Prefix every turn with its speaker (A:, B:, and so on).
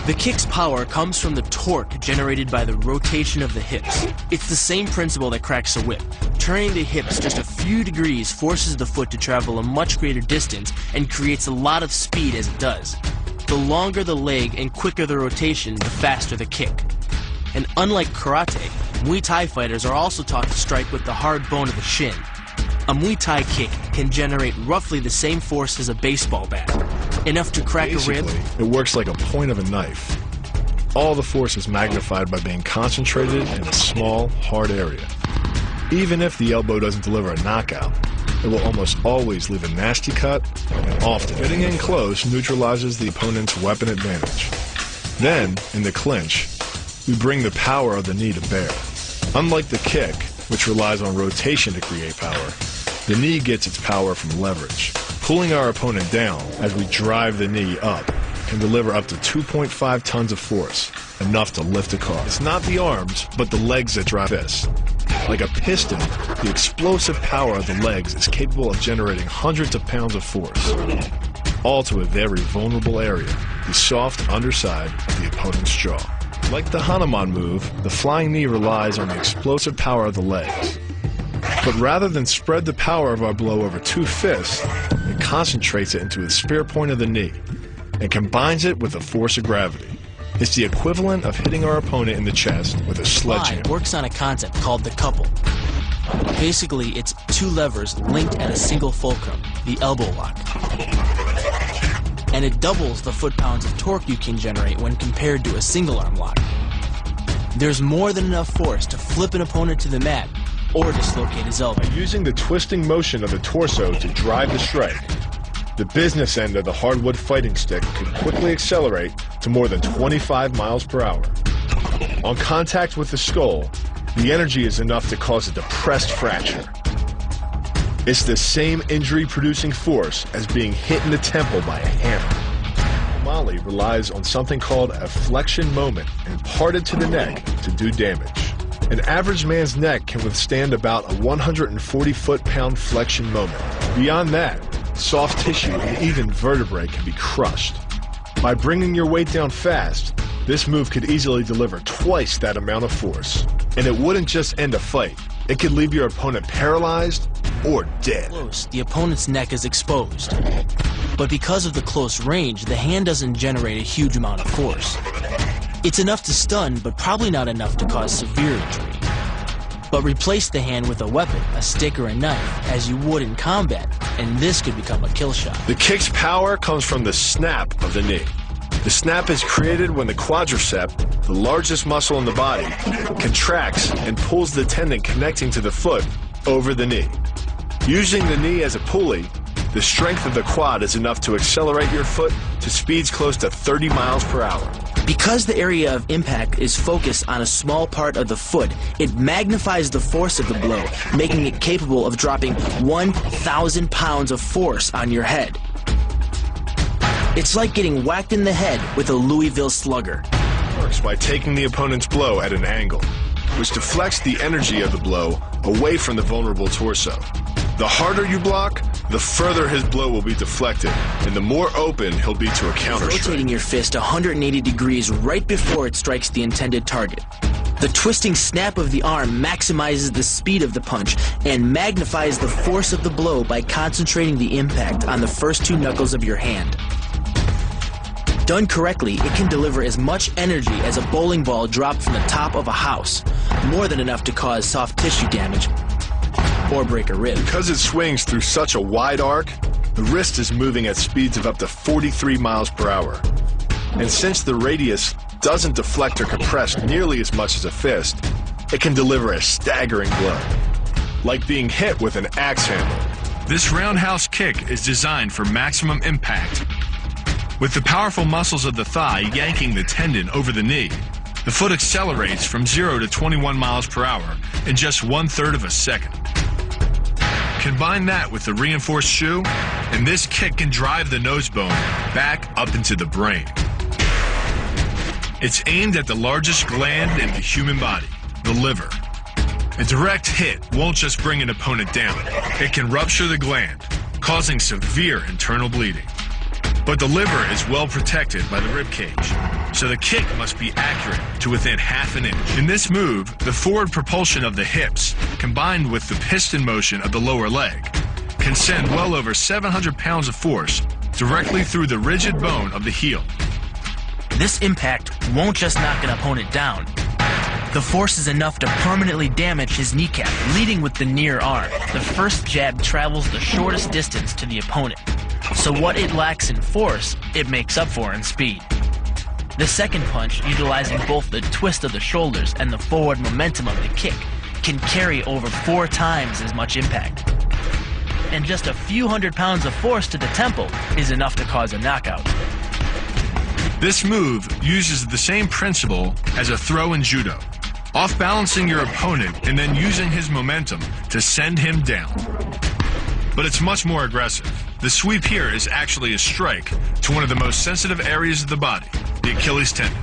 A: The kick's power comes from the torque generated by the rotation of the hips. It's the same principle that cracks a whip. Turning the hips just a few degrees forces the foot to travel a much greater distance and creates a lot of speed as it does. The longer the leg and quicker the rotation, the faster the kick. And unlike karate, Muay Thai fighters are also taught to strike with the hard bone of the shin. A Muay Thai kick can generate roughly the same force as a baseball bat, enough to crack a rib.
B: It works like a point of a knife. All the force is magnified by being concentrated in a small, hard area. Even if the elbow doesn't deliver a knockout, it will almost always leave a nasty cut, and often getting in close neutralizes the opponent's weapon advantage. Then, in the clinch, we bring the power of the knee to bear. Unlike the kick, which relies on rotation to create power, the knee gets its power from leverage. Pulling our opponent down as we drive the knee up can deliver up to 2.5 tons of force, enough to lift a car. It's not the arms, but the legs that drive this. Like a piston, the explosive power of the legs is capable of generating hundreds of pounds of force, all to a very vulnerable area, the soft underside of the opponent's jaw. Like the Hanuman move, the flying knee relies on the explosive power of the legs. But rather than spread the power of our blow over two fists, it concentrates it into the spear point of the knee and combines it with the force of gravity. It's the equivalent of hitting our opponent in the chest with a sledgehammer.
A: Thigh works on a concept called the couple. Basically, it's two levers linked at a single fulcrum, the elbow lock. And it doubles the foot-pounds of torque you can generate when compared to a single-arm lock. There's more than enough force to flip an opponent to the mat or dislocate his elbow.
B: By using the twisting motion of the torso to drive the strike, the business end of the hardwood fighting stick can quickly accelerate to more than 25 miles per hour. On contact with the skull, the energy is enough to cause a depressed fracture. It's the same injury-producing force as being hit in the temple by a hammer. Mali relies on something called a flexion moment imparted to the neck to do damage. An average man's neck can withstand about a 140 foot-pound flexion moment. Beyond that, soft tissue and even vertebrae can be crushed. By bringing your weight down fast, this move could easily deliver twice that amount of force. And it wouldn't just end a fight. It could leave your opponent paralyzed or dead.
A: Close, the opponent's neck is exposed. But because of the close range, the hand doesn't generate a huge amount of force. It's enough to stun, but probably not enough to cause severe injury. But replace the hand with a weapon, a stick or a knife, as you would in combat, and this could become a kill shot.
B: The kick's power comes from the snap of the knee. The snap is created when the quadricep, the largest muscle in the body, contracts and pulls the tendon connecting to the foot over the knee. Using the knee as a pulley, the strength of the quad is enough to accelerate your foot to speeds close to 30 miles per hour.
A: Because the area of impact is focused on a small part of the foot, it magnifies the force of the blow, making it capable of dropping 1,000 pounds of force on your head. It's like getting whacked in the head with a Louisville Slugger.
B: It works by taking the opponent's blow at an angle, which deflects the energy of the blow away from the vulnerable torso. The harder you block, the further his blow will be deflected, and the more open he'll be to a counter-strike.
A: Rotating your fist 180 degrees right before it strikes the intended target. The twisting snap of the arm maximizes the speed of the punch and magnifies the force of the blow by concentrating the impact on the first two knuckles of your hand. Done correctly, it can deliver as much energy as a bowling ball dropped from the top of a house, more than enough to cause soft tissue damage or break a rib.
B: Because it swings through such a wide arc, the wrist is moving at speeds of up to 43 miles per hour. And since the radius doesn't deflect or compress nearly as much as a fist, it can deliver a staggering blow, like being hit with an axe handle.
C: This roundhouse kick is designed for maximum impact. With the powerful muscles of the thigh yanking the tendon over the knee, the foot accelerates from 0 to 21 miles per hour in just 1/3 of a second. Combine that with the reinforced shoe, and this kick can drive the nose bone back up into the brain. It's aimed at the largest gland in the human body, the liver. A direct hit won't just bring an opponent down. It can rupture the gland, causing severe internal bleeding. But the liver is well protected by the rib cage, so the kick must be accurate to within half an inch. In this move, the forward propulsion of the hips, combined with the piston motion of the lower leg, can send well over 700 pounds of force directly through the rigid bone of the heel.
A: This impact won't just knock an opponent down. The force is enough to permanently damage his kneecap, leading with the near arm. The first jab travels the shortest distance to the opponent, so what it lacks in force, it makes up for in speed. The second punch, utilizing both the twist of the shoulders and the forward momentum of the kick, can carry over 4 times as much impact. And just a few hundred pounds of force to the temple is enough to cause a knockout.
C: This move uses the same principle as a throw in judo, off-balancing your opponent and then using his momentum to send him down. But it's much more aggressive. The sweep here is actually a strike to one of the most sensitive areas of the body, the Achilles tendon.